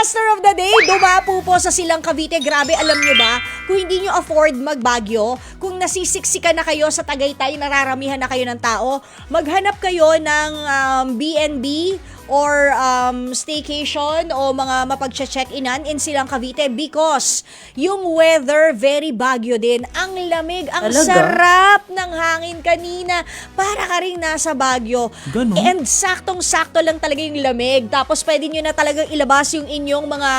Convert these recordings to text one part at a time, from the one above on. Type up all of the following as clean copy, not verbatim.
disaster of the day, dumapo po sa Silang Cavite. Grabe, alam nyo ba, kung hindi nyo afford magbagyo, kung nasisiksikan na kayo sa Tagaytay, nararamihan na kayo ng tao, maghanap kayo ng B&B or staycation o mga mapag-check-inan in Silang Cavite because yung weather very bagyo din. Ang lamig, ang Talaga? sarap ng hangin kanina. Para ka rin nasa Baguio. Ganon? And saktong-sakto lang talaga yung lamig. Tapos pwede nyo na talagang ilabas yung inyong mga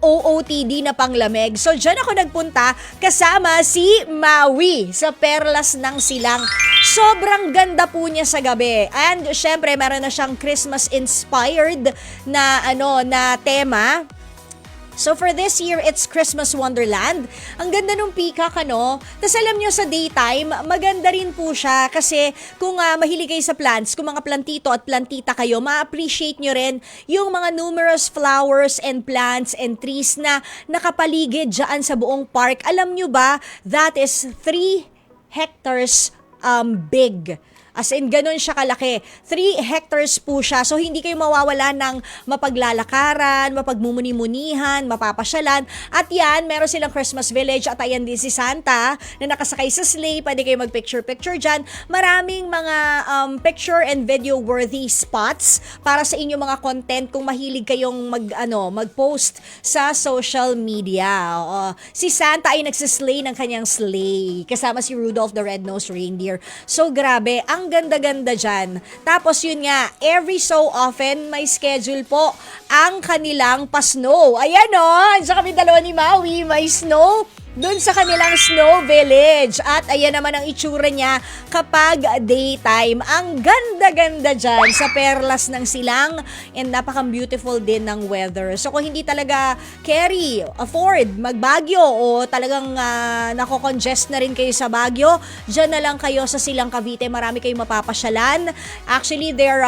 OOTD na panglamig. So dyan ako nagpunta kasama si Maui sa Perlas ng Silang. Sobrang ganda po niya sa gabi. And syempre, meron na siyang Christmas-inspired na na tema. So for this year, it's Christmas Wonderland. Ang ganda nung peacock, Tapos alam nyo, sa daytime, maganda rin po siya kasi kung mahilig kayo sa plants, kung mga plantito at plantita kayo, ma-appreciate nyo rin yung mga numerous flowers and plants and trees na nakapaligid dyan sa buong park. Alam nyo ba, that is 3 hectares big. As in, ganun siya kalaki. 3 hectares po siya. So, hindi kayo mawawala ng mapaglalakaran, mapagmumuni-munihan, mapapasyalan. At yan, meron silang Christmas Village at ayan din si Santa na nakasakay sa sleigh. Pwede kayo mag-picture-picture dyan. Maraming mga picture and video-worthy spots para sa inyong mga content kung mahilig kayong mag-post sa social media. Si Santa ay nagsisleigh ng kanyang sleigh. Kasama si Rudolph the Red-Nosed Reindeer. So, grabe. Ang ganda-ganda dyan. Tapos yun nga, every so often, may schedule po ang kanilang pa-snow. Ayan sa kami dalawa ni Maui, may snow dun sa kanilang snow village. At ayan naman ang itsura niya kapag daytime. Ang ganda-ganda dyan sa Perlas ng Silang and napaka-beautiful din ng weather. So kung hindi talaga afford magbagyo o talagang nako-congest na rin kayo sa Baguio, dyan na lang kayo sa Silang Cavite. Marami kayong mapapasyalan. Actually, their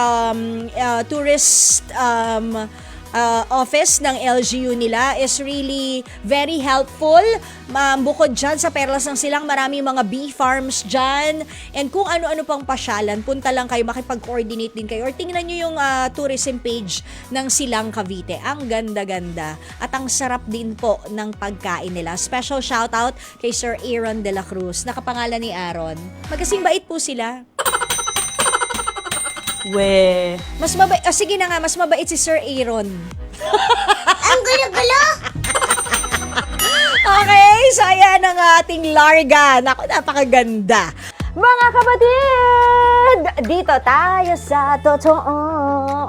tourist office ng LGU nila is really very helpful. Bukod dyan sa Perlas ng Silang, marami mga bee farms dyan. And kung ano-ano pang pasyalan, punta lang kayo, makipag-coordinate din kayo. Or tingnan nyo yung tourism page ng Silang Cavite. Ang ganda-ganda. At ang sarap din po ng pagkain nila. Special shoutout kay Sir Aaron de la Cruz. Nakapangalan ni Aaron. Magkasing bait po sila. Mas mabait, sige na nga, mas mabait si Sir Aaron. Ang gulo-gulo! Okay, so ayan ang ating larga. Naku, napakaganda. Mga kapatid, dito tayo sa totoo.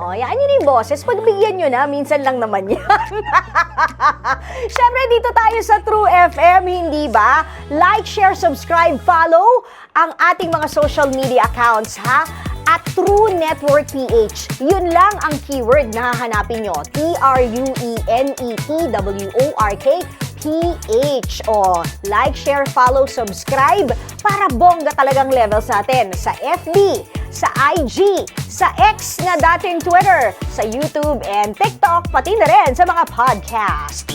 O, yan yun yung boses. Pagbigyan nyo na, minsan lang naman yan. Siyempre, dito tayo sa True FM, hindi ba? Like, share, subscribe, follow ang ating mga social media accounts, ha? At True Network PH. Yun lang ang keyword na hahanapin nyo. TrueNetwork PH. O, like, share, follow, subscribe para bongga talagang levels natin sa FB, sa IG, sa X na dating Twitter, sa YouTube and TikTok, pati na rin sa mga podcast.